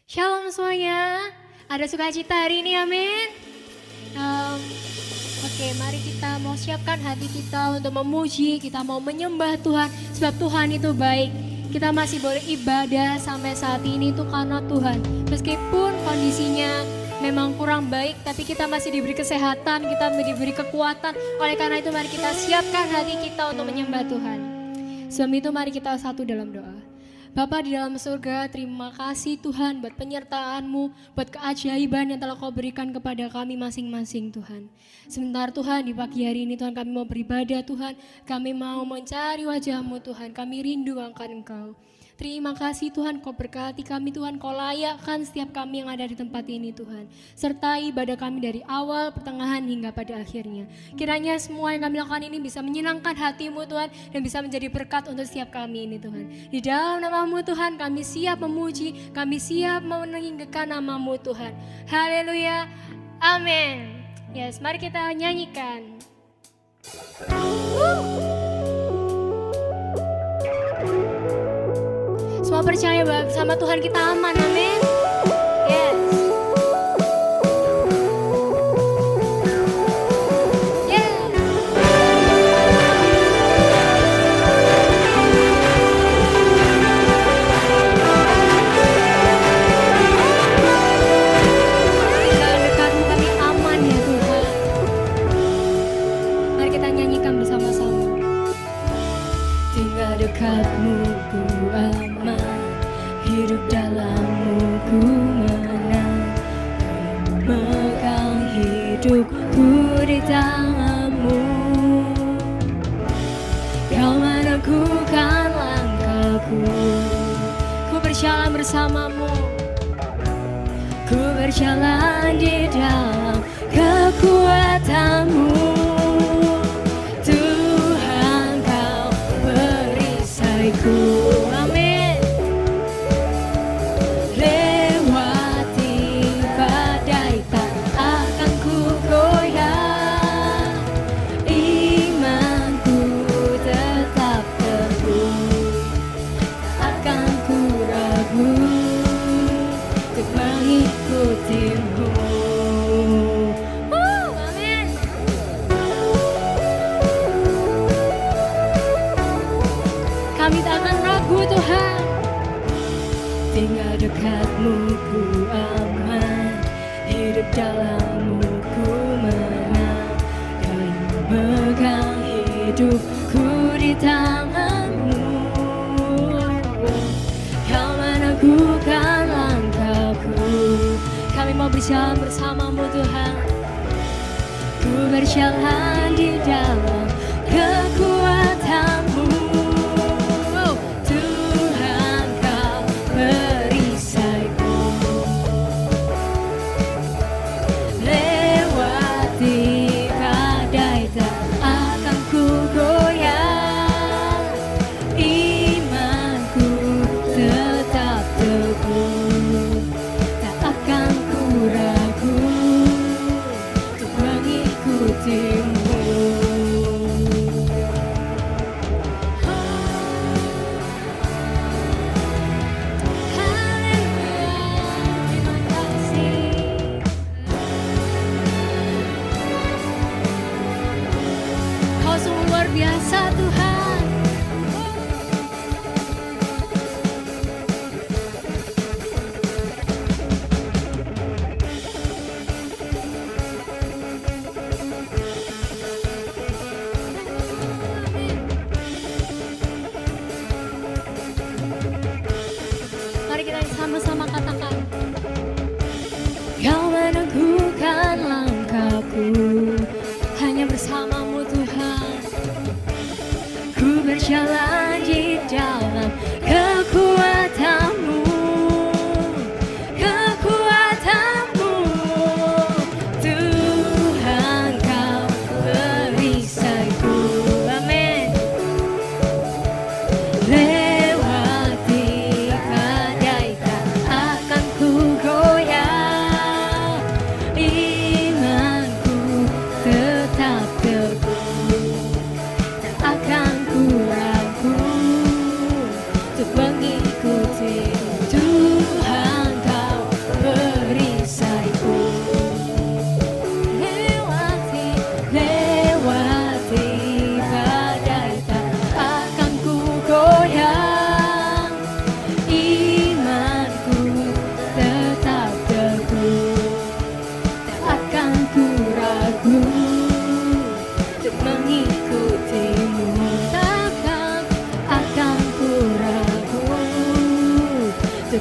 Shalom semuanya, ada sukacita hari ini, amin. Oke, mari kita mau siapkan hati kita untuk memuji, kita mau menyembah Tuhan, sebab Tuhan itu baik. Kita masih boleh ibadah sampai saat ini itu karena Tuhan. Meskipun kondisinya memang kurang baik, tapi kita masih diberi kesehatan, kita diberi kekuatan. Oleh karena itu mari kita siapkan hati kita untuk menyembah Tuhan. Sebab itu mari kita satu dalam doa. Bapa di dalam surga, terima kasih Tuhan buat penyertaan-Mu, buat keajaiban yang telah Kau berikan kepada kami masing-masing Tuhan. Sebentar Tuhan, di pagi hari ini Tuhan kami mau beribadah Tuhan, kami mau mencari wajah-Mu Tuhan, kami rindu akan Engkau. Terima kasih Tuhan, Kau berkati kami Tuhan, Kau layakkan setiap kami yang ada di tempat ini Tuhan. Sertai ibadah kami dari awal, pertengahan hingga pada akhirnya. Kiranya semua yang kami lakukan ini bisa menyenangkan hati-Mu Tuhan, dan bisa menjadi berkat untuk setiap kami ini Tuhan. Di dalam nama-Mu Tuhan, kami siap memuji, kami siap meninggikan nama-Mu Tuhan. Haleluya, amin. Yes, mari kita nyanyikan. Semua percaya bahwa bersama Tuhan kita aman, amin. Yes. Yeah. Dalam dekat-Mu kami aman ya Tuhan. Mari kita nyanyikan bersama-sama. Tinggal dekat-Mu ku aman, hidup dalam-Mu ku menang, memegang hidupku di tangan-Mu. Kau meneguhkan langkahku, ku berjalan bersama-Mu, ku berjalan di dalam kekuatan-Mu. Amin. Lewati badai tak akan ku goyah, imanku tetap teguh, tak akan ku ragu untuk mengikuti-Mu. Amin. Kami tak akan ragu Tuhan. Tinggal dekat-Mu ku aman, hidup dalam-Mu ku menang, dan memegang hidupku di tangan-Mu. Kau meneguhkan langkahku, kami mau berjalan bersama-Mu Tuhan. Ku berjalan di dalam kekuatan-Mu.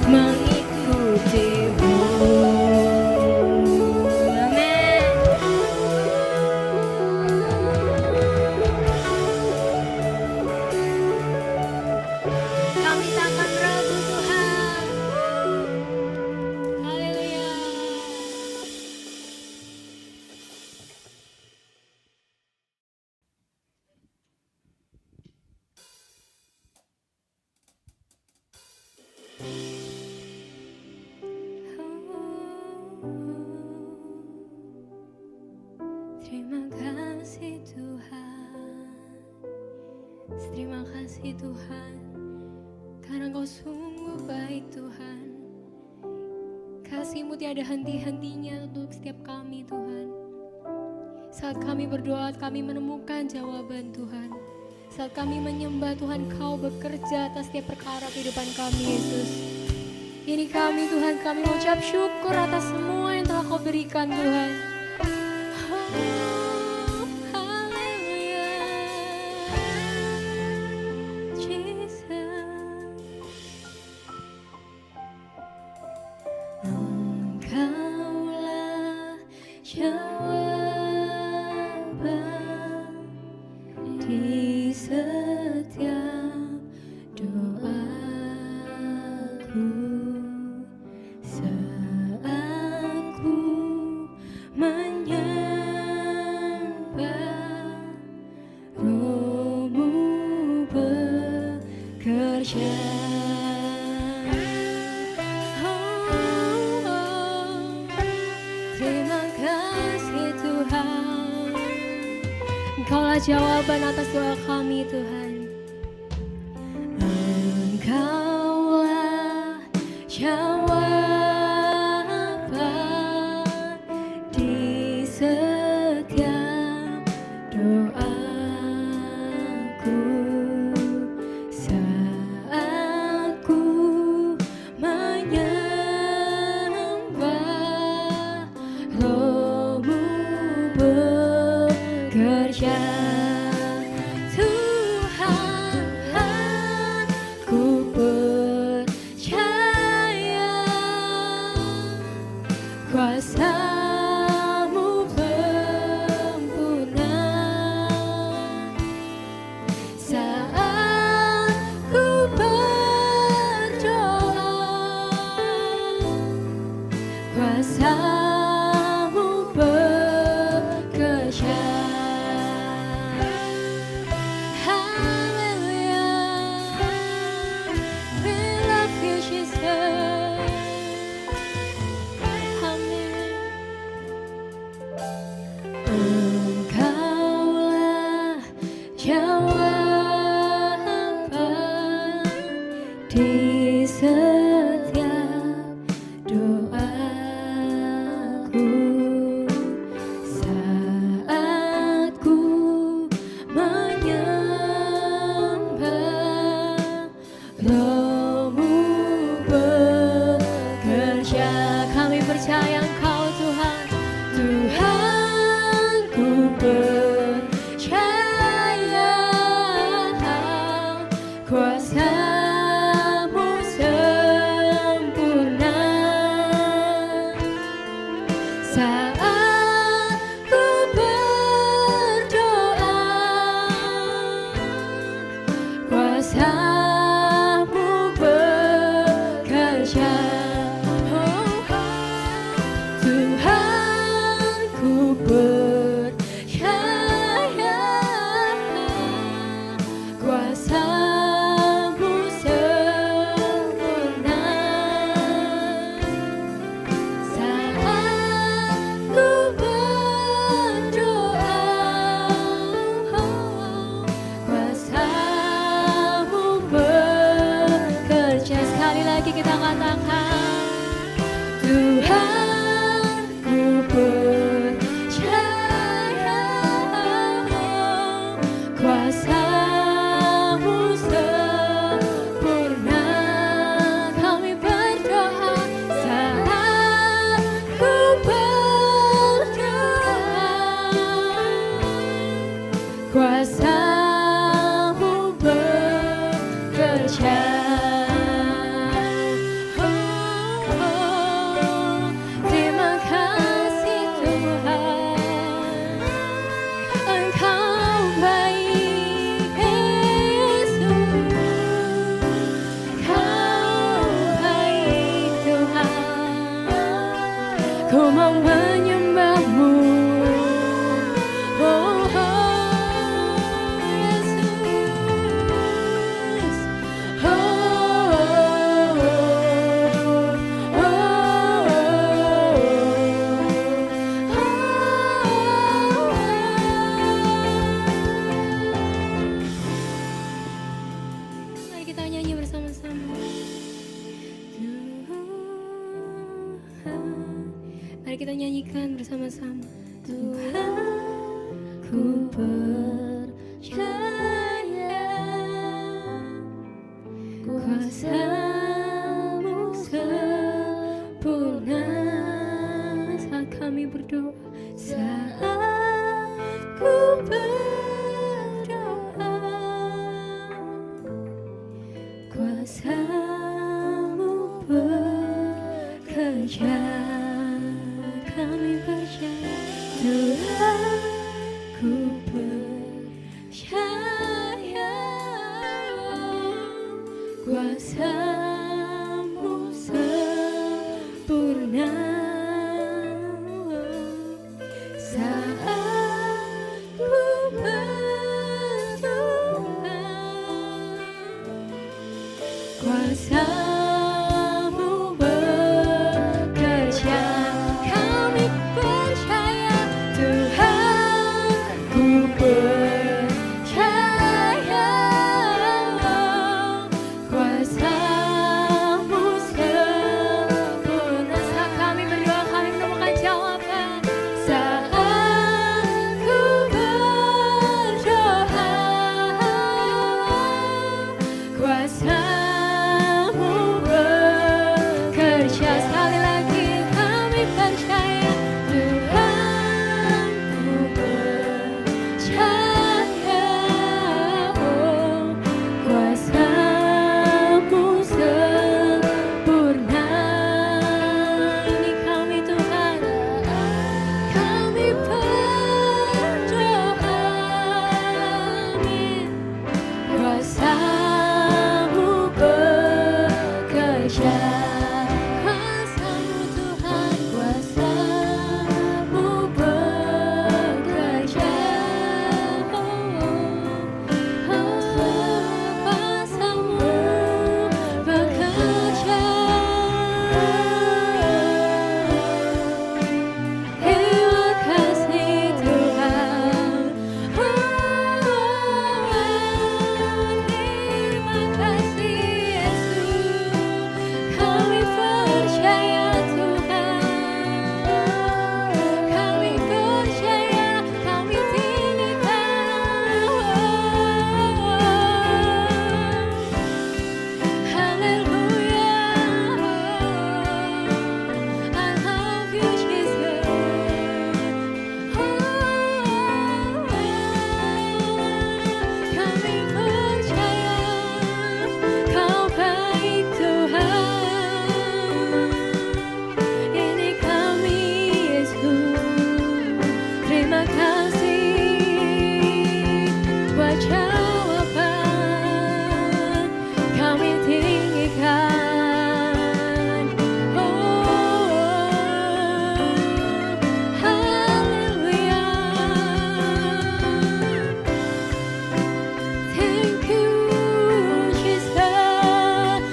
mengikutimu. Amin. Kami takkan ragu Tuhan. Haleluya. Terima kasih Tuhan, terima kasih Tuhan, karena Engkau sungguh baik Tuhan. Kasih-Mu tiada henti-hentinya untuk setiap kami Tuhan. Saat kami berdoa, kami menemukan jawaban Tuhan. Saat kami menyembah Tuhan, Kau bekerja atas setiap perkara kehidupan kami Yesus. Ini kami Tuhan, kami mengucap syukur atas semua yang telah Kau berikan Tuhan. Engkaulah jawaban di setiap doaku saat ku menyembah, Roh-Mu bekerja. Engkaulah jawaban atas doa kami Tuhan. Engkaulah jawaban di setiap doaku saat ku menyembah, Roh-Mu bekerja. Tuhan, ku percaya kuasa-Mu sempurna saat ku berdoa. Kuasa-Mu bekerja. Engkaulah jawaban di setiap doaku saat ku menyembah, Roh-Mu bekerja. Kami percaya Engkau Tuhan, Tuhan ku percaya kuasa-Mu sempurna saat ku berdoa. Kuasa-Mu bekerja. Tuhan ku percaya kuasa-Mu sempurna saat ku nyanyikan bersama-sama. Tuhan, ku percaya kuasa-Mu sempurna. Saat kami berdoa, saat ku berdoa, kuasa-Mu bekerja. Kami percaya Tuhan, ku percaya kuasa-Mu sempurna. Saat ku berdoa, kuasa-Mu bekerja. Kami percaya Tuhan, ku percaya kuasa-Mu sempurna. saat kami berdoa, kami menemukan jawaban. Saat ku berdoa, kuasa-Mu bekerja. Sekali lagi kami percaya Tuhan, ku percaya kuasa-Mu sempurna. Ini kami Tuhan, kami berdoa, amin. Kuasa-Mu bekerja, kuasa-Mu Tuhan, kuasa-Mu bekerja, kuasa-Mu bekerja. Terima kasih Tuhan, terima kasih Yesus. Kami percaya Tuhan, kami percaya, kami tinggikan. Hallelujah, I love you Jesus. Kami percaya Kau baik Tuhan. Ini kami Yesus, terima kasih buat jawaban. Kami tinggikan, haleluya. Thank you Jesus.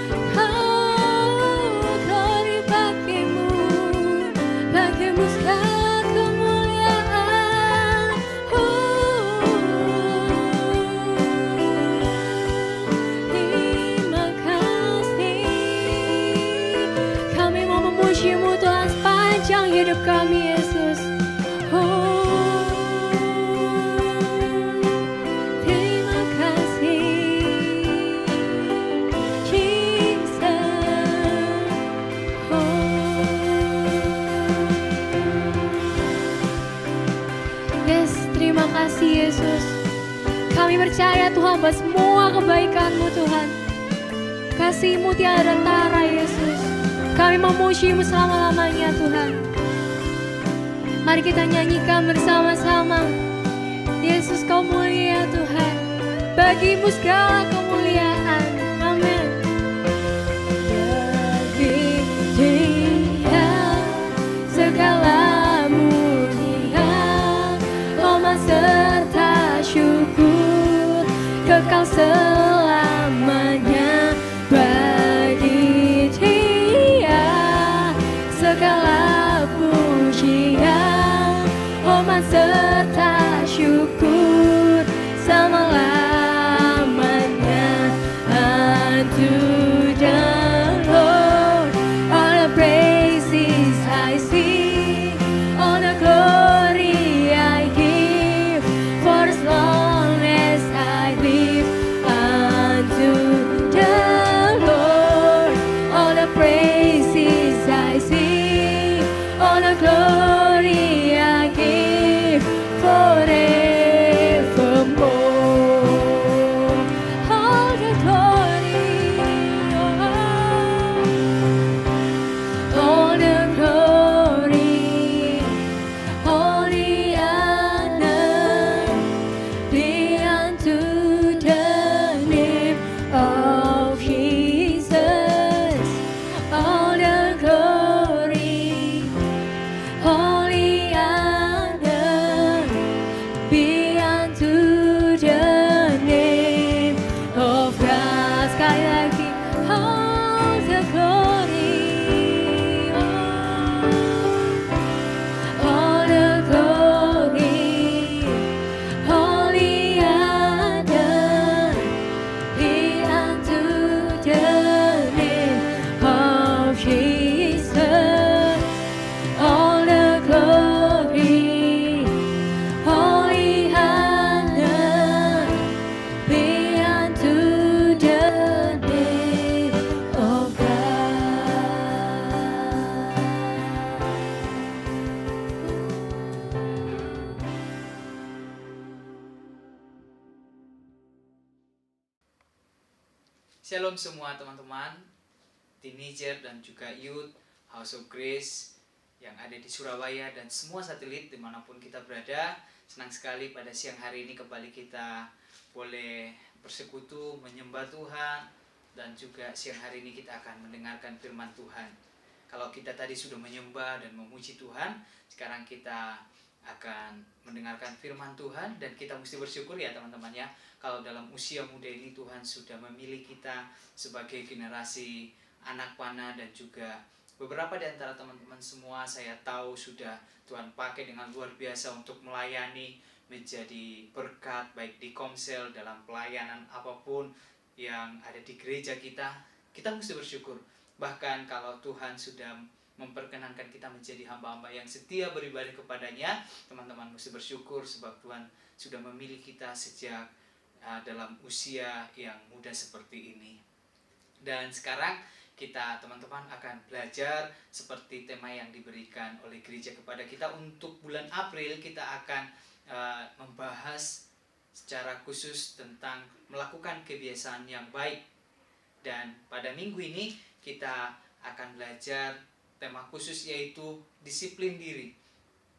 Glory bagimu, bagimu segala kemuliaan. Terima kasih. Kami mau memuji-Mu Tuhan sepanjang hidup kami Yesus. Terima kasih Jesus. Yes, terima kasih Yesus. Kami percaya Tuhan bahwa semua kebaikan-Mu Tuhan, kasih-Mu tiada tara Yesus. Kami memuji-Mu selama-lamanya Tuhan. Mari kita nyanyikan bersama-sama. Yesus Kau mulia Tuhan, bagi-Mu segala kemuliaan. Amin. Bagi Dia segala mulia, hormat serta syukur kekal selamanya. Bagi Dia segala pujian, hormat serta syukur selama-lamanya. Unto the Lord all the praises I sing, Shalom semua teman-teman, teenager dan juga youth, House of Grace yang ada di Surabaya dan semua satelit dimanapun kita berada. Senang sekali pada siang hari ini kembali kita boleh bersekutu, menyembah Tuhan. Dan juga siang hari ini kita akan mendengarkan firman Tuhan. Kalau kita tadi sudah menyembah dan memuji Tuhan, sekarang kita akan mendengarkan firman Tuhan. Dan kita mesti bersyukur ya teman-teman ya, kalau dalam usia muda ini Tuhan sudah memilih kita sebagai generasi anak panah. Dan juga beberapa di antara teman-teman semua saya tahu sudah Tuhan pakai dengan luar biasa untuk melayani, menjadi berkat baik di Komsel, dalam pelayanan apapun yang ada di gereja kita. Kita mesti bersyukur. Bahkan kalau Tuhan sudah memperkenankan kita menjadi hamba-hamba yang setia beribadah kepadanya, teman-teman mesti bersyukur sebab Tuhan sudah memilih kita sejak dalam usia yang muda seperti ini. Dan sekarang kita teman-teman akan belajar seperti tema yang diberikan oleh gereja kepada kita. Untuk bulan April kita akan membahas secara khusus tentang melakukan kebiasaan yang baik. Dan pada minggu ini kita akan belajar tema khusus yaitu disiplin diri.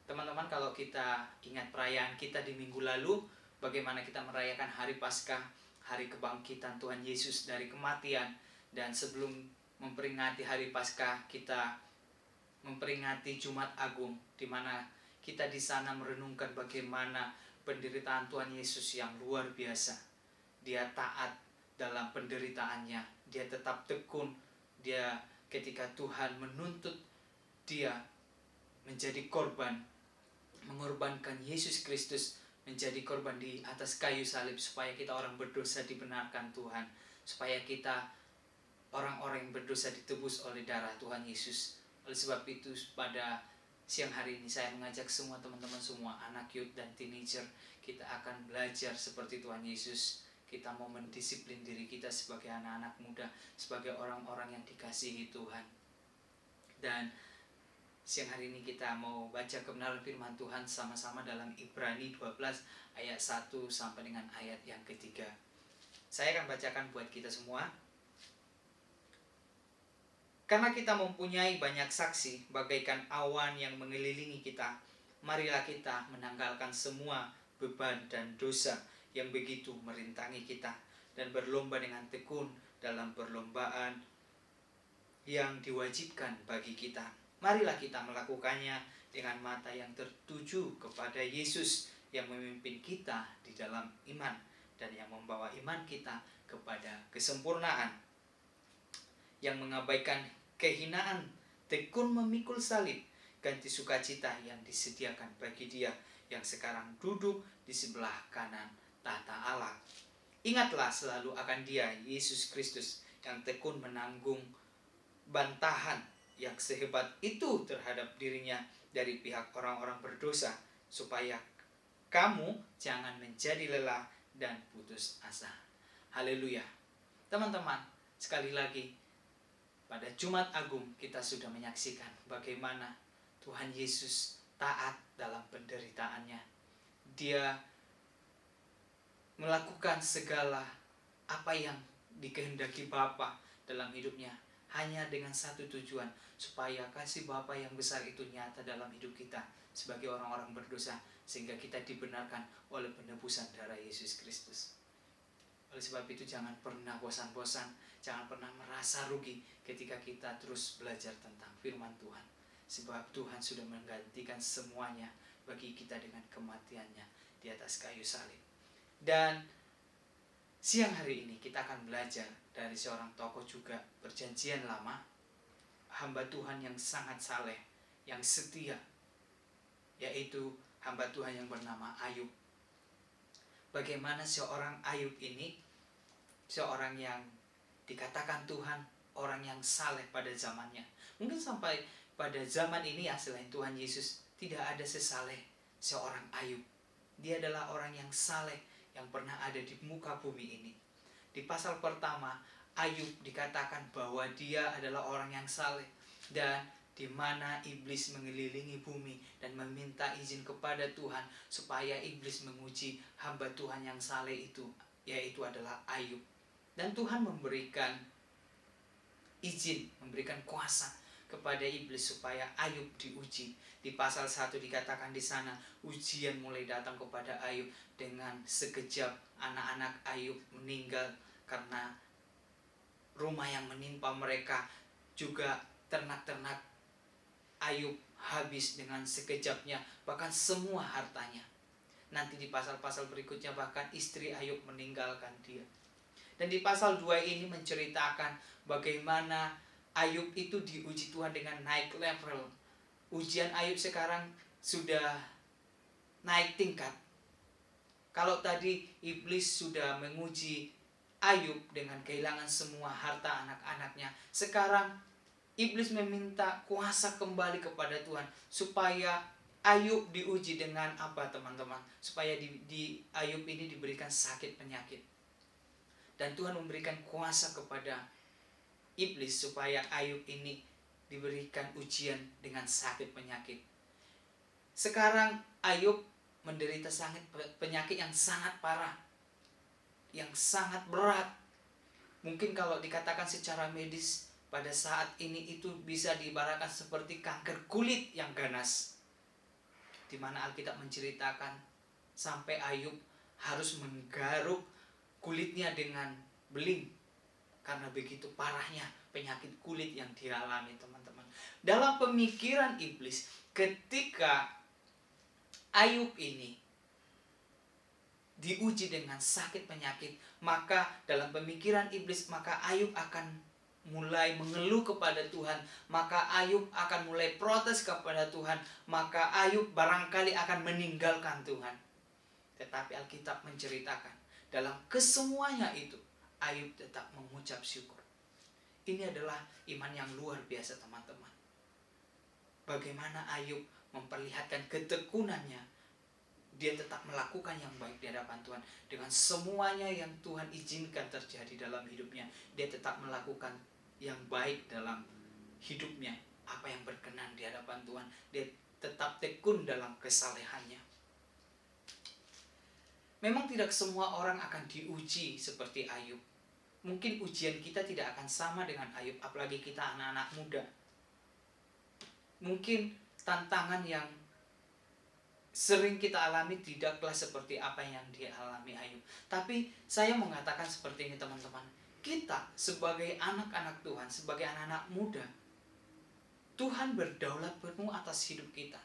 Teman-teman, kalau kita ingat perayaan kita di minggu lalu, bagaimana kita merayakan hari Paskah, hari kebangkitan Tuhan Yesus dari kematian. Dan sebelum memperingati hari Paskah, kita memperingati Jumat Agung, di mana kita di sana merenungkan bagaimana penderitaan Tuhan Yesus yang luar biasa. Dia taat dalam penderitaannya, dia tetap tekun. Dia ketika Tuhan menuntut dia menjadi korban, mengorbankan Yesus Kristus menjadi korban di atas kayu salib supaya kita orang berdosa dibenarkan Tuhan, supaya kita orang-orang yang berdosa ditebus oleh darah Tuhan Yesus. Oleh sebab itu pada siang hari ini saya mengajak semua teman-teman semua, anak youth dan teenager, kita akan belajar seperti Tuhan Yesus. Kita mau mendisiplin diri kita sebagai anak-anak muda, sebagai orang-orang yang dikasihi Tuhan. Dan siang hari ini kita mau baca kebenaran firman Tuhan sama-sama dalam Ibrani 12 ayat 1 sampai dengan ayat yang ketiga. Saya akan bacakan buat kita semua. Karena kita mempunyai banyak saksi bagaikan awan yang mengelilingi kita, marilah kita menanggalkan semua beban dan dosa yang begitu merintangi kita, dan berlomba dengan tekun dalam perlombaan yang diwajibkan bagi kita. Marilah kita melakukannya dengan mata yang tertuju kepada Yesus yang memimpin kita di dalam iman dan yang membawa iman kita kepada kesempurnaan, yang mengabaikan kehinaan, tekun memikul salib, ganti sukacita yang disediakan bagi Dia yang sekarang duduk di sebelah kanan tahta Allah. Ingatlah selalu akan Dia, Yesus Kristus, yang tekun menanggung bantahan yang sehebat itu terhadap dirinya dari pihak orang-orang berdosa, supaya kamu jangan menjadi lelah dan putus asa. Haleluya. Teman-teman, sekali lagi, pada Jumat Agung kita sudah menyaksikan bagaimana Tuhan Yesus taat dalam penderitaannya. Dia melakukan segala apa yang dikehendaki Bapa dalam hidupnya, hanya dengan satu tujuan, supaya kasih Bapa yang besar itu nyata dalam hidup kita sebagai orang-orang berdosa, sehingga kita dibenarkan oleh penebusan darah Yesus Kristus. Oleh sebab itu jangan pernah bosan-bosan, jangan pernah merasa rugi ketika kita terus belajar tentang firman Tuhan, sebab Tuhan sudah menggantikan semuanya bagi kita dengan kematiannya di atas kayu salib. Dan siang hari ini kita akan belajar dari seorang tokoh juga perjanjian lama, hamba Tuhan yang sangat saleh, yang setia, yaitu hamba Tuhan yang bernama Ayub. Bagaimana seorang Ayub ini, seorang yang dikatakan Tuhan orang yang saleh pada zamannya. Mungkin sampai pada zaman ini ya, selain Tuhan Yesus, tidak ada sesaleh seorang Ayub. Dia adalah orang yang saleh yang pernah ada di muka bumi ini. Di pasal pertama, Ayub dikatakan bahwa dia adalah orang yang saleh, dan di mana iblis mengelilingi bumi dan meminta izin kepada Tuhan supaya iblis menguji hamba Tuhan yang saleh itu, yaitu adalah Ayub. Dan Tuhan memberikan izin, memberikan kuasa kepada iblis supaya Ayub diuji. Di pasal 1 dikatakan di sana, ujian mulai datang kepada Ayub dengan sekejap anak-anak Ayub meninggal karena rumah yang menimpa mereka, juga ternak-ternak Ayub habis dengan sekejapnya, bahkan semua hartanya. Nanti di pasal-pasal berikutnya bahkan istri Ayub meninggalkan dia. Dan di pasal 2 ini menceritakan bagaimana Ayub itu diuji Tuhan dengan naik level. Ujian Ayub sekarang sudah naik tingkat. Kalau tadi iblis sudah menguji Ayub dengan kehilangan semua harta anak-anaknya, sekarang iblis meminta kuasa kembali kepada Tuhan supaya Ayub diuji dengan apa, teman-teman? Supaya di Ayub ini diberikan sakit penyakit. Dan Tuhan memberikan kuasa kepada iblis supaya Ayub ini diberikan ujian dengan sakit penyakit. Sekarang Ayub menderita penyakit yang sangat parah, yang sangat berat. Mungkin kalau dikatakan secara medis pada saat ini itu bisa diibaratkan seperti kanker kulit yang ganas, di mana Alkitab menceritakan sampai Ayub harus menggaruk kulitnya dengan beling karena begitu parahnya penyakit kulit yang dialami, teman-teman. Dalam pemikiran iblis, ketika Ayub ini diuji dengan sakit penyakit, maka dalam pemikiran iblis, maka Ayub akan mulai mengeluh kepada Tuhan, maka Ayub akan mulai protes kepada Tuhan, maka Ayub barangkali akan meninggalkan Tuhan. Tetapi Alkitab menceritakan dalam kesemuanya itu Ayub tetap mengucap syukur. Ini adalah iman yang luar biasa, teman-teman. Bagaimana Ayub memperlihatkan ketekunannya, dia tetap melakukan yang baik di hadapan Tuhan. Dengan semuanya yang Tuhan izinkan terjadi dalam hidupnya, dia tetap melakukan yang baik dalam hidupnya. Apa yang berkenan di hadapan Tuhan, dia tetap tekun dalam kesalehannya. Memang tidak semua orang akan diuji seperti Ayub. Mungkin ujian kita tidak akan sama dengan Ayub, apalagi kita anak-anak muda. Mungkin tantangan yang sering kita alami tidaklah seperti apa yang dialami Ayub. Tapi saya mengatakan seperti ini, teman-teman. Kita sebagai anak-anak Tuhan, sebagai anak-anak muda, Tuhan berdaulat penuh atas hidup kita.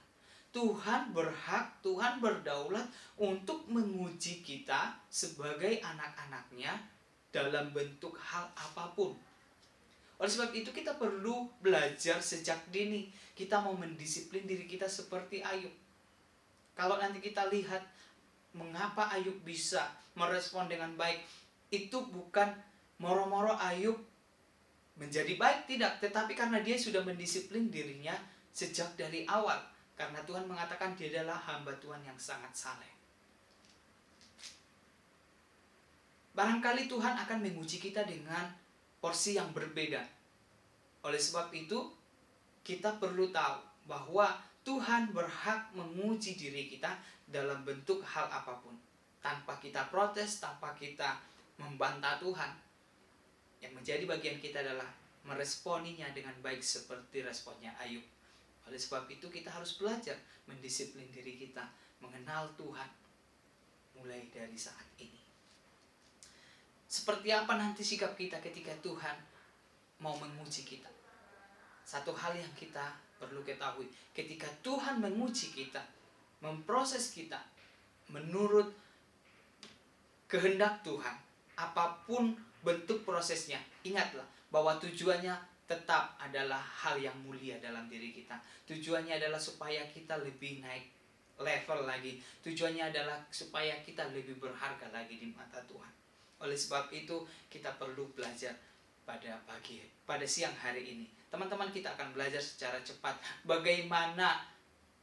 Tuhan berhak, Tuhan berdaulat untuk menguji kita sebagai anak-anaknya dalam bentuk hal apapun. Oleh sebab itu kita perlu belajar sejak dini. Kita mau mendisiplin diri kita seperti Ayub. Kalau nanti kita lihat mengapa Ayub bisa merespon dengan baik, itu bukan moro-moro Ayub menjadi baik, tidak. Tetapi karena dia sudah mendisiplin dirinya sejak dari awal. Karena Tuhan mengatakan dia adalah hamba Tuhan yang sangat saleh. Barangkali Tuhan akan menguji kita dengan porsi yang berbeda. Oleh sebab itu, kita perlu tahu bahwa Tuhan berhak menguji diri kita dalam bentuk hal apapun. Tanpa kita protes, tanpa kita membantah Tuhan. Yang menjadi bagian kita adalah meresponinya dengan baik seperti responnya Ayub. Oleh sebab itu kita harus belajar mendisiplin diri kita, mengenal Tuhan mulai dari saat ini. Seperti apa nanti sikap kita ketika Tuhan mau menguji kita? Satu hal yang kita perlu ketahui, ketika Tuhan menguji kita, memproses kita menurut kehendak Tuhan, apapun bentuk prosesnya, ingatlah bahwa tujuannya tetap adalah hal yang mulia dalam diri kita. Tujuannya adalah supaya kita lebih naik level lagi. Tujuannya adalah supaya kita lebih berharga lagi di mata Tuhan. Oleh sebab itu kita perlu belajar pada siang hari ini. Teman-teman, kita akan belajar secara cepat bagaimana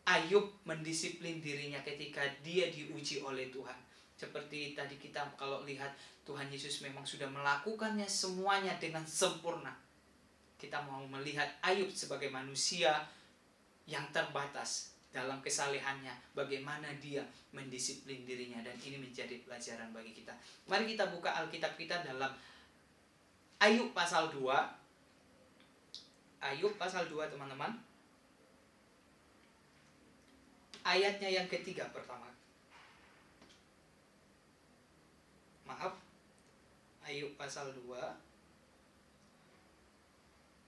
Ayub mendisiplin dirinya ketika dia diuji oleh Tuhan. Seperti tadi kita kalau lihat Tuhan Yesus memang sudah melakukannya semuanya dengan sempurna. Kita mau melihat Ayub sebagai manusia yang terbatas dalam kesalehannya, bagaimana dia mendisiplin dirinya, dan ini menjadi pelajaran bagi kita. Mari kita buka Alkitab kita dalam Ayub pasal 2. Ayub pasal 2 teman-teman. Ayatnya yang ketiga pertama. Maaf. Ayub pasal 2.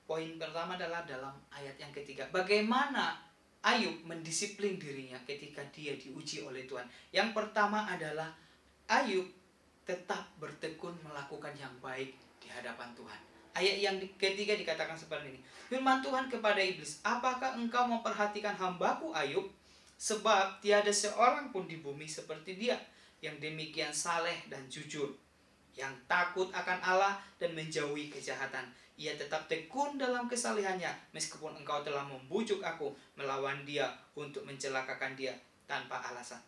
Poin pertama adalah dalam ayat yang ketiga. Bagaimana Ayub mendisiplin dirinya ketika dia diuji oleh Tuhan. Yang pertama adalah Ayub tetap bertekun melakukan yang baik di hadapan Tuhan. Ayat yang ketiga dikatakan seperti ini. Firman Tuhan kepada iblis, apakah engkau memperhatikan hambaku Ayub? Sebab tiada seorang pun di bumi seperti dia, yang demikian saleh dan jujur, yang takut akan Allah dan menjauhi kejahatan. Ia tetap tekun dalam kesalehannya, meskipun engkau telah membujuk aku melawan dia untuk mencelakakan dia tanpa alasan.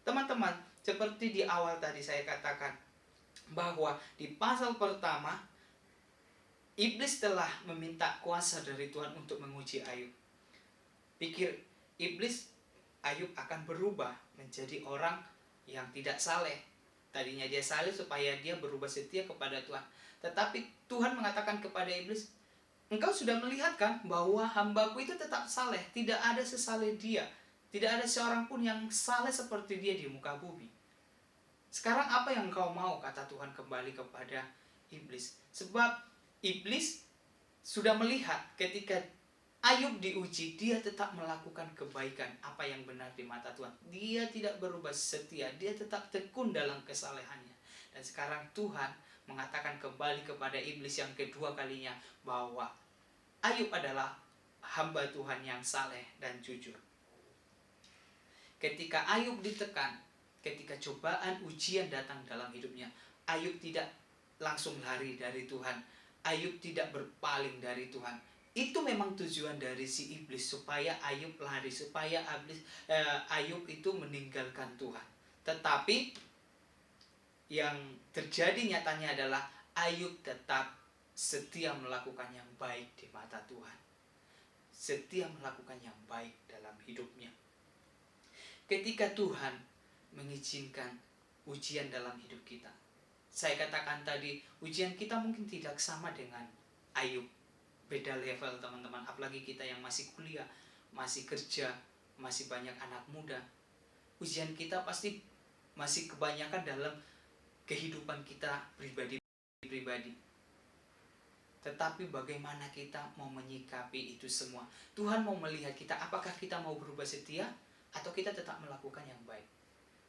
Teman-teman, seperti di awal tadi saya katakan, bahwa di pasal pertama, iblis telah meminta kuasa dari Tuhan untuk menguji Ayub. Pikir iblis, Ayub akan berubah menjadi orang yang tidak saleh. Tadinya dia saleh supaya dia berubah setia kepada Tuhan. Tetapi Tuhan mengatakan kepada iblis, engkau sudah melihat kan bahwa hambaku itu tetap saleh. Tidak ada sesaleh dia. Tidak ada seorang pun yang saleh seperti dia di muka bumi. Sekarang apa yang engkau mau, kata Tuhan kembali kepada iblis. Sebab iblis sudah melihat ketika Ayub diuji, dia tetap melakukan kebaikan, apa yang benar di mata Tuhan. Dia tidak berubah setia, dia tetap tekun dalam kesalehannya. Dan sekarang Tuhan mengatakan kembali kepada iblis yang kedua kalinya bahwa Ayub adalah hamba Tuhan yang saleh dan jujur. Ketika Ayub ditekan, ketika cobaan ujian datang dalam hidupnya, Ayub tidak langsung lari dari Tuhan. Ayub tidak berpaling dari Tuhan. Itu memang tujuan dari si iblis, supaya Ayub lari, supaya Ayub itu meninggalkan Tuhan. Tetapi yang terjadi nyatanya adalah Ayub tetap setia melakukan yang baik di mata Tuhan. Setia melakukan yang baik dalam hidupnya. Ketika Tuhan mengizinkan ujian dalam hidup kita, saya katakan tadi, ujian kita mungkin tidak sama dengan Ayub. Beda level teman-teman, apalagi kita yang masih kuliah, masih kerja, masih banyak anak muda. Ujian kita pasti masih kebanyakan dalam kehidupan kita pribadi. Tetapi bagaimana kita mau menyikapi itu semua? Tuhan mau melihat kita, apakah kita mau berubah setia atau kita tetap melakukan yang baik.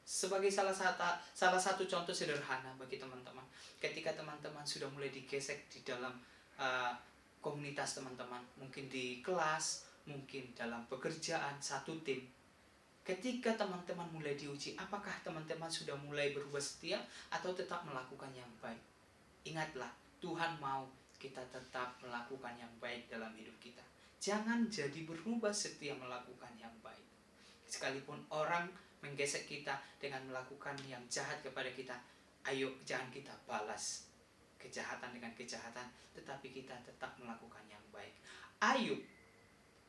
Sebagai salah satu contoh sederhana bagi teman-teman, ketika teman-teman sudah mulai digesek di dalam komunitas teman-teman, mungkin di kelas, mungkin dalam pekerjaan, satu tim. Ketika teman-teman mulai diuji, apakah teman-teman sudah mulai berubah setia atau tetap melakukan yang baik? Ingatlah, Tuhan mau kita tetap melakukan yang baik dalam hidup kita. Jangan jadi berubah setia melakukan yang baik. Sekalipun orang menggesek kita dengan melakukan yang jahat kepada kita, ayo jangan kita balas kejahatan dengan kejahatan, tetapi kita tetap melakukan yang baik. Ayub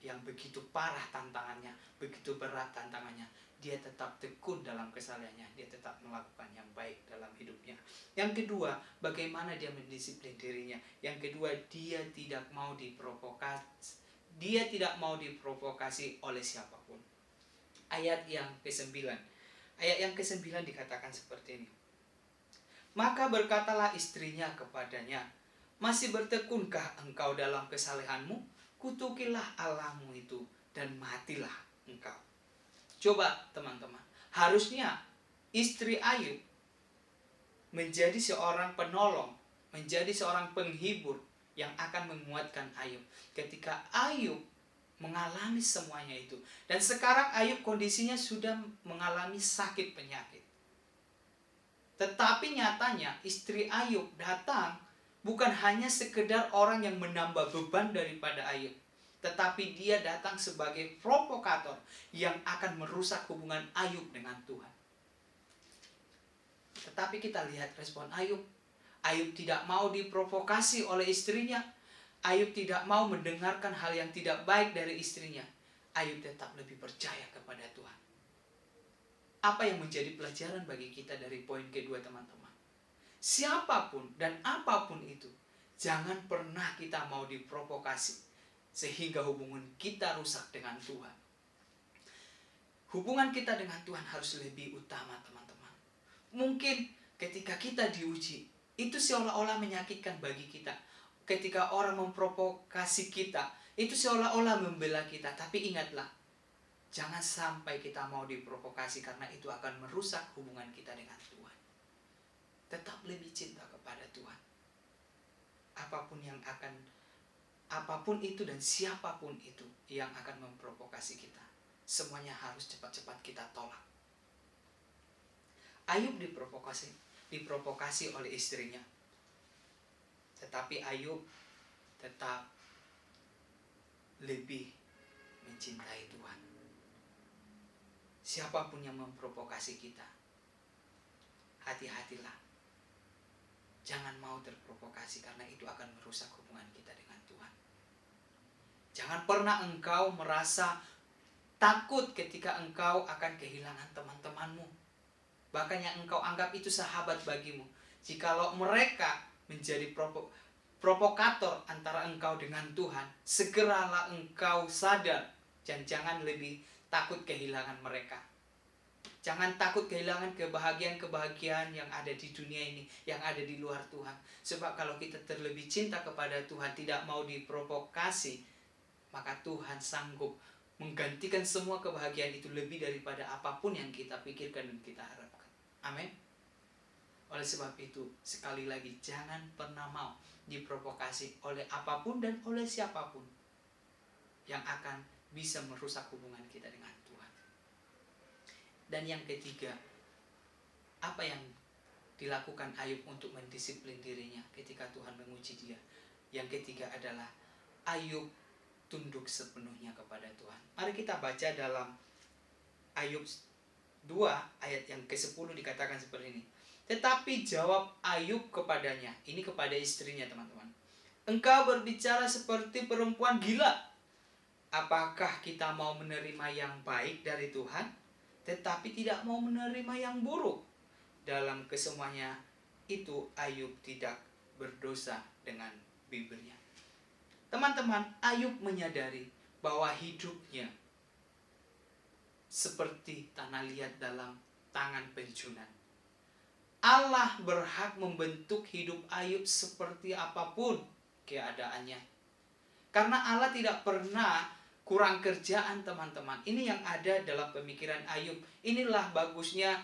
yang begitu parah tantangannya, begitu berat tantangannya, dia tetap tekun dalam kesalehannya, dia tetap melakukan yang baik dalam hidupnya. Yang kedua, bagaimana dia mendisiplin dirinya. Yang kedua, dia tidak mau diprovokasi. Dia tidak mau diprovokasi oleh siapapun. Ayat yang ke-9. Ayat yang ke-9 dikatakan seperti ini. Maka berkatalah istrinya kepadanya, masih bertekunkah engkau dalam kesalehanmu? Kutukilah Allahmu itu dan matilah engkau. Coba teman-teman, harusnya istri Ayub menjadi seorang penolong, menjadi seorang penghibur yang akan menguatkan Ayub ketika Ayub mengalami semuanya itu. Dan sekarang Ayub kondisinya sudah mengalami sakit penyakit. Tetapi nyatanya istri Ayub datang bukan hanya sekedar orang yang menambah beban daripada Ayub, tetapi dia datang sebagai provokator yang akan merusak hubungan Ayub dengan Tuhan. Tetapi kita lihat respon Ayub. Ayub tidak mau diprovokasi oleh istrinya. Ayub tidak mau mendengarkan hal yang tidak baik dari istrinya. Ayub tetap lebih percaya kepada Tuhan. Apa yang menjadi pelajaran bagi kita dari poin kedua teman-teman? Siapapun dan apapun itu, Jangan pernah kita mau diprovokasi sehingga hubungan kita rusak dengan Tuhan. Hubungan kita dengan Tuhan harus lebih utama, teman-teman. Mungkin ketika kita diuji, itu seolah-olah menyakitkan bagi kita. Ketika orang memprovokasi kita, itu seolah-olah membela kita. Tapi ingatlah, jangan sampai kita mau diprovokasi, karena itu akan merusak hubungan kita dengan Tuhan. Tetap lebih cinta kepada Tuhan. Apapun itu dan siapapun itu yang akan memprovokasi kita, semuanya harus cepat-cepat kita tolak. Ayub diprovokasi oleh istrinya. Tetapi Ayub tetap lebih mencintai Tuhan. Siapapun yang memprovokasi kita, hati-hatilah. Jangan mau terprovokasi, karena itu akan merusak hubungan kita dengan Tuhan. Jangan pernah engkau merasa takut ketika engkau akan kehilangan teman-temanmu. Bahkan yang engkau anggap itu sahabat bagimu. Jikalau mereka menjadi provokator antara engkau dengan Tuhan, segeralah engkau sadar dan jangan lebih takut kehilangan mereka. Jangan takut kehilangan kebahagiaan yang ada di dunia ini, yang ada di luar Tuhan. Sebab kalau kita terlebih cinta kepada Tuhan, tidak mau diprovokasi, maka Tuhan sanggup menggantikan semua kebahagiaan itu lebih daripada apapun yang kita pikirkan dan kita harapkan. Amin. Oleh sebab itu, sekali lagi, jangan pernah mau diprovokasi oleh apapun dan oleh siapapun yang akan bisa merusak hubungan kita dengan Tuhan. Dan yang ketiga, apa yang dilakukan Ayub untuk mendisiplin dirinya ketika Tuhan menguji dia? Yang ketiga adalah Ayub tunduk sepenuhnya kepada Tuhan. Mari kita baca dalam Ayub 2 ayat yang ke-10, dikatakan seperti ini. Tetapi jawab Ayub kepadanya, ini kepada istrinya, teman-teman. Engkau berbicara seperti perempuan gila. Apakah kita mau menerima yang baik dari Tuhan, tetapi tidak mau menerima yang buruk? Dalam kesemuanya itu Ayub tidak berdosa dengan bibirnya. Teman-teman, Ayub menyadari bahwa hidupnya seperti tanah liat dalam tangan penjunan. Allah berhak membentuk hidup Ayub seperti apapun keadaannya. Karena Allah tidak pernah kurang kerjaan, teman-teman. Ini yang ada dalam pemikiran Ayub. Inilah bagusnya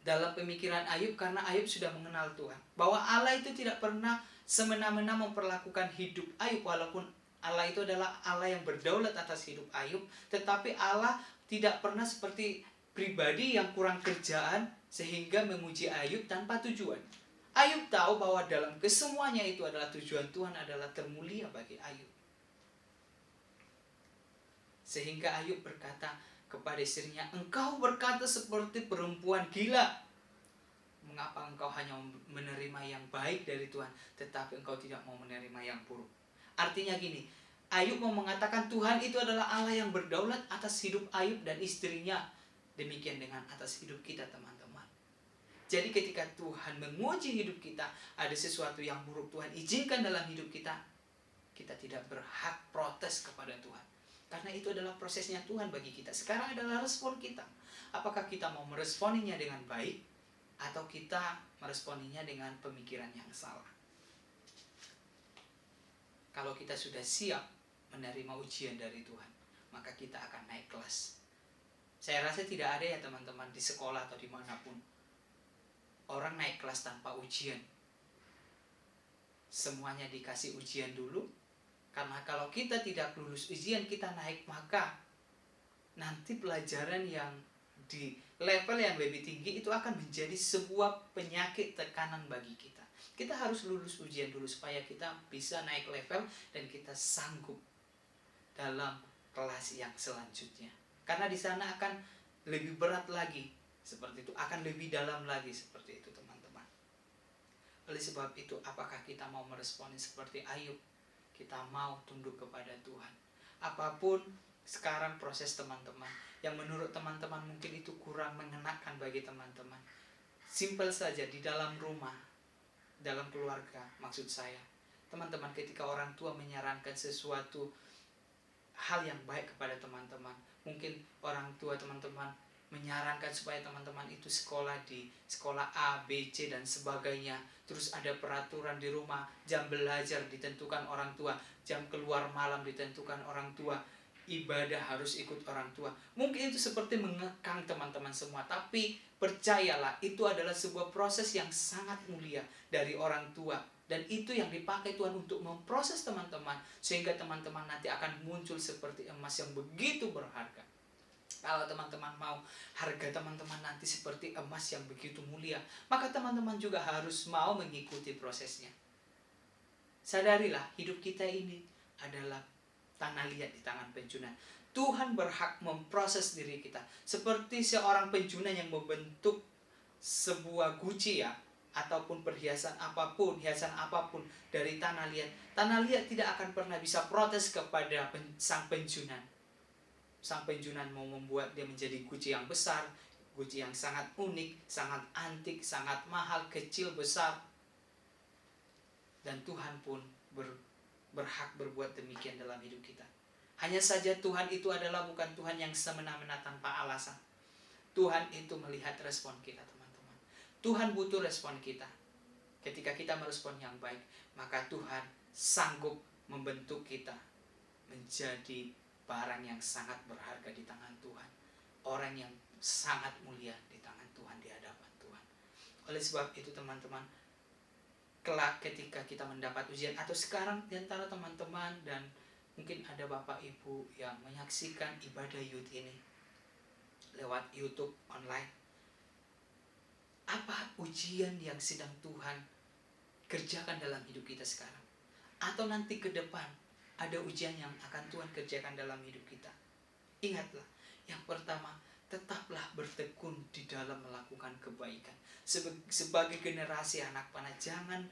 dalam pemikiran Ayub, karena Ayub sudah mengenal Tuhan. Bahwa Allah itu tidak pernah semena-mena memperlakukan hidup Ayub. Walaupun Allah itu adalah Allah yang berdaulat atas hidup Ayub, tetapi Allah tidak pernah seperti pribadi yang kurang kerjaan sehingga memuji Ayub tanpa tujuan. Ayub tahu bahwa dalam kesemuanya itu adalah tujuan Tuhan adalah termulia bagi Ayub. Sehingga Ayub berkata kepada istrinya, engkau berkata seperti perempuan gila. Mengapa engkau hanya menerima yang baik dari Tuhan, tetapi engkau tidak mau menerima yang buruk? Artinya gini, Ayub mau mengatakan Tuhan itu adalah Allah yang berdaulat atas hidup Ayub dan istrinya. Demikian dengan atas hidup kita, teman-teman. Jadi ketika Tuhan menguji hidup kita, ada sesuatu yang buruk Tuhan izinkan dalam hidup kita, kita tidak berhak protes kepada Tuhan. Karena itu adalah prosesnya Tuhan bagi kita. Sekarang adalah respon kita. Apakah kita mau meresponinya dengan baik, atau kita meresponinya dengan pemikiran yang salah? Kalau kita sudah siap menerima ujian dari Tuhan, maka kita akan naik kelas. Saya rasa tidak ada ya teman-teman di sekolah atau dimanapun orang naik kelas tanpa ujian. Semuanya dikasih ujian dulu. Karena kalau kita tidak lulus ujian, kita naik, maka nanti pelajaran yang di level yang lebih tinggi itu akan menjadi sebuah penyakit tekanan bagi kita. Kita harus lulus ujian dulu supaya kita bisa naik level dan kita sanggup dalam kelas yang selanjutnya. Karena di sana akan lebih berat lagi, seperti itu, akan lebih dalam lagi, seperti itu, teman-teman. Oleh sebab itu, apakah kita mau meresponi seperti Ayub? Kita mau tunduk kepada Tuhan. Apapun sekarang proses teman-teman, yang menurut teman-teman mungkin itu kurang mengenakan bagi teman-teman. Simpel saja, di dalam rumah, dalam keluarga, maksud saya, teman-teman, ketika orang tua menyarankan sesuatu hal yang baik kepada teman-teman, mungkin orang tua teman-teman menyarankan supaya teman-teman itu sekolah di sekolah A, B, C dan sebagainya. Terus ada peraturan di rumah, jam belajar ditentukan orang tua, jam keluar malam ditentukan orang tua, ibadah harus ikut orang tua. Mungkin itu seperti mengekang teman-teman semua, tapi percayalah, itu adalah sebuah proses yang sangat mulia dari orang tua. Dan itu yang dipakai Tuhan untuk memproses teman-teman, sehingga teman-teman nanti akan muncul seperti emas yang begitu berharga. Kalau teman-teman mau harga teman-teman nanti seperti emas yang begitu mulia, maka teman-teman juga harus mau mengikuti prosesnya. Sadarilah, hidup kita ini adalah tanah liat di tangan penjuna. Tuhan berhak memproses diri kita. Seperti seorang penjuna yang membentuk sebuah guci ya, ataupun perhiasan apapun, hiasan apapun dari tanah liat. Tanah liat tidak akan pernah bisa protes kepada sang penjunan. Sang penjunan mau membuat dia menjadi guci yang besar, guci yang sangat unik, sangat antik, sangat mahal, kecil, besar. Dan Tuhan pun berhak berbuat demikian dalam hidup kita. Hanya saja Tuhan itu adalah bukan Tuhan yang semena-mena tanpa alasan. Tuhan itu melihat respon kita, teman-teman. Tuhan butuh respon kita. Ketika kita merespon yang baik, maka Tuhan sanggup membentuk kita menjadi barang yang sangat berharga di tangan Tuhan. Orang yang sangat mulia di tangan Tuhan, di hadapan Tuhan. Oleh sebab itu teman-teman, kelak ketika kita mendapat ujian, atau sekarang di antara teman-teman dan mungkin ada Bapak Ibu yang menyaksikan ibadah youth ini lewat YouTube online, apa ujian yang sedang Tuhan kerjakan dalam hidup kita sekarang? Atau nanti ke depan ada ujian yang akan Tuhan kerjakan dalam hidup kita? Ingatlah, yang pertama, tetaplah bertekun di dalam melakukan kebaikan. Sebagai generasi anak panah, jangan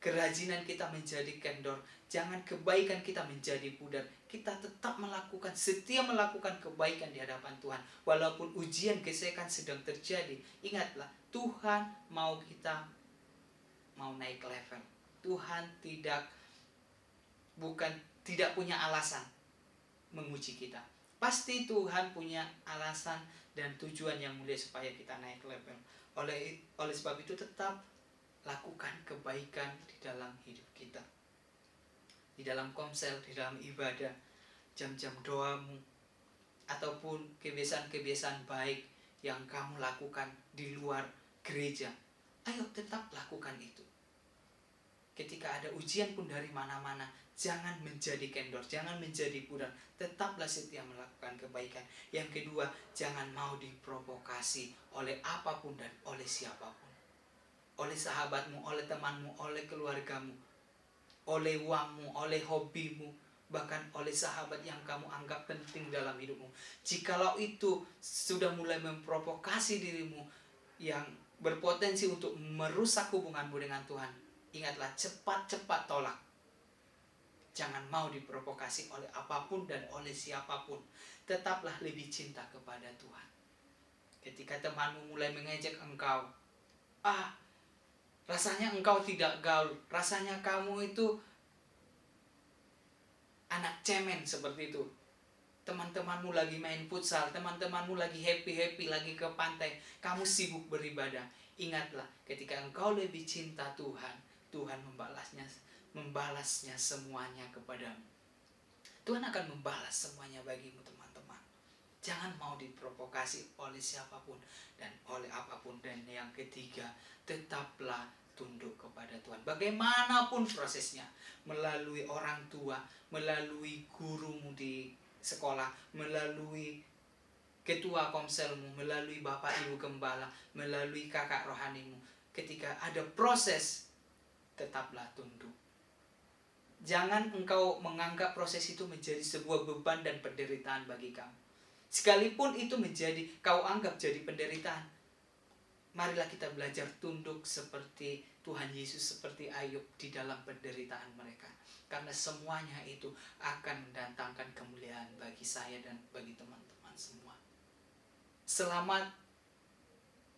kerajinan kita menjadi kendor, jangan kebaikan kita menjadi pudar. Kita tetap melakukan, setia melakukan kebaikan di hadapan Tuhan. Walaupun ujian gesekan sedang terjadi, ingatlah, Tuhan mau kita mau naik level. Tuhan tidak punya alasan menguji kita. Pasti Tuhan punya alasan dan tujuan yang mulia supaya kita naik level. Oleh sebab itu, tetap lakukan kebaikan di dalam hidup kita. Di dalam komsel, di dalam ibadah, jam-jam doamu, ataupun kebiasaan-kebiasaan baik yang kamu lakukan di luar gereja. Ayo tetap lakukan itu. Ketika ada ujian pun dari mana-mana, jangan menjadi kendor, jangan menjadi pudar. Tetaplah setia melakukan kebaikan. Yang kedua, jangan mau diprovokasi oleh apapun dan oleh siapapun. Oleh sahabatmu, oleh temanmu, oleh keluargamu, oleh uangmu, oleh hobimu, bahkan oleh sahabat yang kamu anggap penting dalam hidupmu. Jikalau itu sudah mulai memprovokasi dirimu yang berpotensi untuk merusak hubunganmu dengan Tuhan, ingatlah, cepat-cepat tolak. Jangan mau diprovokasi oleh apapun dan oleh siapapun. Tetaplah lebih cinta kepada Tuhan. Ketika temanmu mulai mengejek engkau, rasanya engkau tidak gaul, rasanya kamu itu anak cemen seperti itu. Teman-temanmu lagi main futsal, teman-temanmu lagi happy-happy, lagi ke pantai, kamu sibuk beribadah. Ingatlah, ketika engkau lebih cinta Tuhan, Tuhan membalasnya semuanya kepadamu. Tuhan akan membalas semuanya bagimu, teman-teman. Jangan mau diprovokasi oleh siapapun dan oleh apapun. Dan yang ketiga, tetaplah tunduk kepada Tuhan. Bagaimanapun prosesnya, melalui orang tua, melalui gurumu di sekolah, melalui ketua komselmu, melalui bapak ibu gembala, melalui kakak rohanimu. Ketika ada proses, tetaplah tunduk. Jangan engkau menganggap proses itu menjadi sebuah beban dan penderitaan bagi kamu. Sekalipun itu kau anggap jadi penderitaan, marilah kita belajar tunduk seperti Tuhan Yesus, seperti Ayub di dalam penderitaan mereka. Karena semuanya itu akan mendatangkan kemuliaan bagi saya dan bagi teman-teman semua. Selamat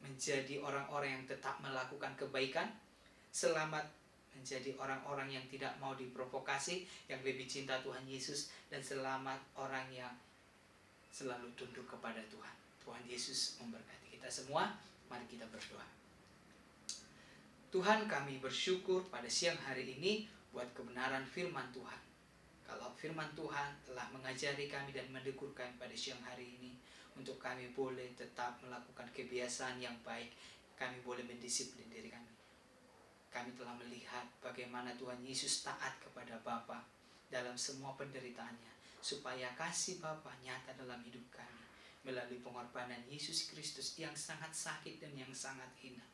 menjadi orang-orang yang tetap melakukan kebaikan. Selamat menjadi orang-orang yang tidak mau diprovokasi, yang lebih cinta Tuhan Yesus, dan selamat orang yang selalu tunduk kepada Tuhan. Tuhan Yesus memberkati kita semua. Mari kita berdoa. Tuhan, kami bersyukur pada siang hari ini buat kebenaran firman Tuhan. Kalau firman Tuhan telah mengajari kami dan menegur kami pada siang hari ini, untuk kami boleh tetap melakukan kebiasaan yang baik, kami boleh mendisiplin diri kami. Kami telah melihat bagaimana Tuhan Yesus taat kepada Bapa dalam semua penderitaannya, supaya kasih Bapa nyata dalam hidup kami melalui pengorbanan Yesus Kristus yang sangat sakit dan yang sangat hina.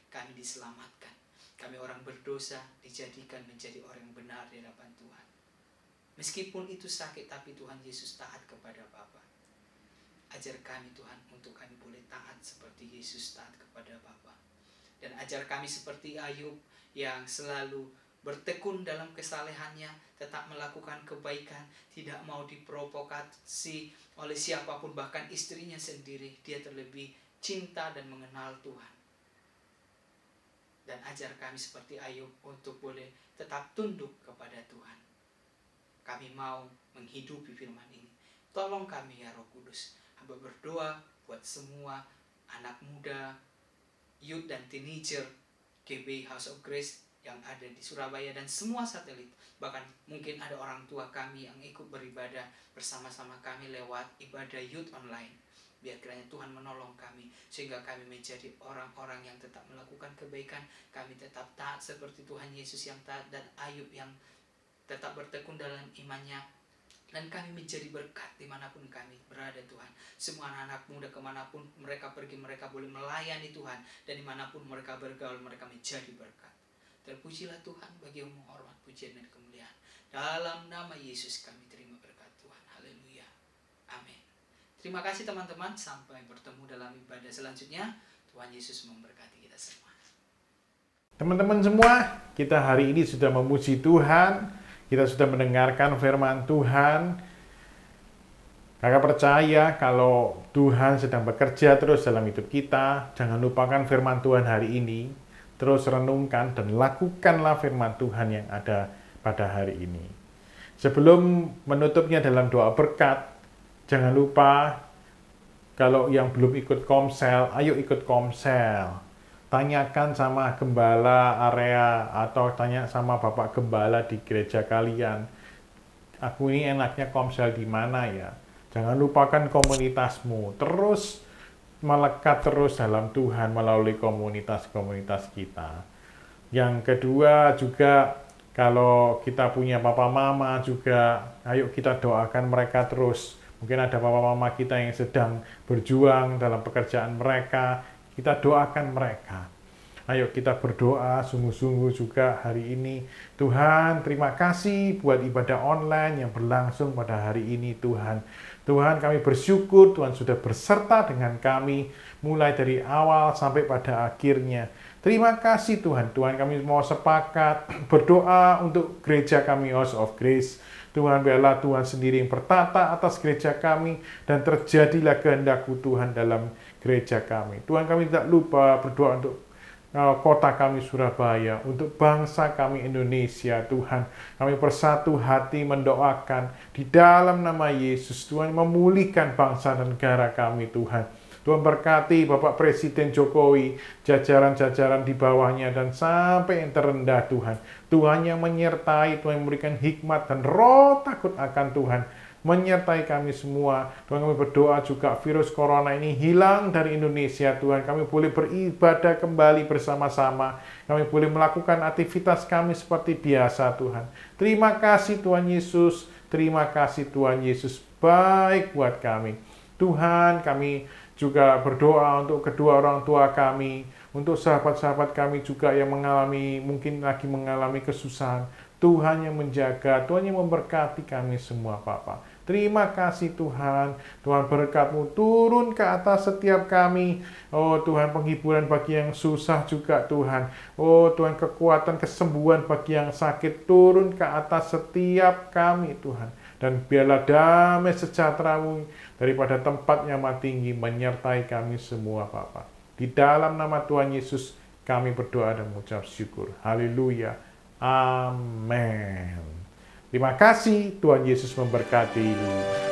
Kami diselamatkan. Kami orang berdosa dijadikan menjadi orang yang benar di hadapan Tuhan. Meskipun itu sakit, tapi Tuhan Yesus taat kepada Bapa. Ajar kami Tuhan untuk kami boleh taat seperti Yesus taat kepada Bapa. Dan ajar kami seperti Ayub yang selalu bertekun dalam kesalehannya, tetap melakukan kebaikan, tidak mau diprovokasi oleh siapapun, bahkan istrinya sendiri. Dia terlebih cinta dan mengenal Tuhan. Dan ajar kami seperti Ayub untuk boleh tetap tunduk kepada Tuhan. Kami mau menghidupi firman ini. Tolong kami ya Roh Kudus. Hamba berdoa buat semua anak muda, youth dan teenager GB House of Grace yang ada di Surabaya dan semua satelit. Bahkan mungkin ada orang tua kami yang ikut beribadah bersama-sama kami lewat ibadah youth online. Biar kiranya Tuhan menolong kami, sehingga kami menjadi orang-orang yang tetap melakukan kebaikan. Kami tetap taat seperti Tuhan Yesus yang taat, dan Ayub yang tetap bertekun dalam imannya. Dan kami menjadi berkat dimanapun kami berada Tuhan. Semua anak-anak muda kemanapun mereka pergi, mereka boleh melayani Tuhan. Dan dimanapun mereka bergaul, mereka menjadi berkat. Terpujilah Tuhan, bagimu hormat, pujian dan kemuliaan. Dalam nama Yesus kami terima berkat Tuhan. Haleluya. Amin. Terima kasih teman-teman. Sampai bertemu dalam ibadah selanjutnya. Tuhan Yesus memberkati kita semua. Teman-teman semua, kita hari ini sudah memuji Tuhan. Kita sudah mendengarkan firman Tuhan. Kakak percaya kalau Tuhan sedang bekerja terus dalam hidup kita. Jangan lupakan firman Tuhan hari ini. Terus renungkan dan lakukanlah firman Tuhan yang ada pada hari ini. Sebelum menutupnya dalam doa berkat, jangan lupa kalau yang belum ikut komsel, ayo ikut komsel. Tanyakan sama gembala area atau tanya sama Bapak Gembala di gereja kalian. Aku ini enaknya komsel di mana ya? Jangan lupakan komunitasmu. Terus melekat terus dalam Tuhan melalui komunitas-komunitas kita. Yang kedua juga, kalau kita punya papa mama juga, ayo kita doakan mereka terus. Mungkin ada papa mama kita yang sedang berjuang dalam pekerjaan mereka. Kita doakan mereka. Ayo kita berdoa sungguh-sungguh juga hari ini. Tuhan, terima kasih buat ibadah online yang berlangsung pada hari ini Tuhan. Tuhan, kami bersyukur Tuhan sudah berserta dengan kami mulai dari awal sampai pada akhirnya. Terima kasih Tuhan. Tuhan, kami mau sepakat berdoa untuk gereja kami House of Grace. Tuhan, biarlah Tuhan sendiri yang bertata atas gereja kami dan terjadilah kehendak-Mu Tuhan dalam gereja kami. Tuhan, kami tidak lupa berdoa untuk kota kami Surabaya, untuk bangsa kami Indonesia. Tuhan, kami bersatu hati mendoakan di dalam nama Yesus. Tuhan, memulihkan bangsa dan negara kami Tuhan. Tuhan berkati Bapak Presiden Jokowi, jajaran-jajaran di bawahnya, dan sampai yang terendah Tuhan. Tuhan yang menyertai, Tuhan yang memberikan hikmat dan roh takut akan Tuhan. Menyertai kami semua. Tuhan, kami berdoa juga virus corona ini hilang dari Indonesia. Tuhan, kami boleh beribadah kembali bersama-sama. Kami boleh melakukan aktivitas kami seperti biasa Tuhan. Terima kasih Tuhan Yesus. Terima kasih Tuhan Yesus. Baik buat kami. Tuhan, kami juga berdoa untuk kedua orang tua kami, untuk sahabat-sahabat kami juga yang mungkin lagi mengalami kesusahan. Tuhan yang menjaga, Tuhan yang memberkati kami semua Bapa. Terima kasih Tuhan. Tuhan, berkat-Mu turun ke atas setiap kami. Oh Tuhan, penghiburan bagi yang susah juga Tuhan. Oh Tuhan, kekuatan, kesembuhan bagi yang sakit turun ke atas setiap kami Tuhan. Dan biarlah damai sejahtera-Mu daripada tempat yang maha tinggi menyertai kami semua Bapa. Di dalam nama Tuhan Yesus Kami berdoa dan mengucap syukur. Haleluya. Amin. Terima kasih, Tuhan Yesus memberkati.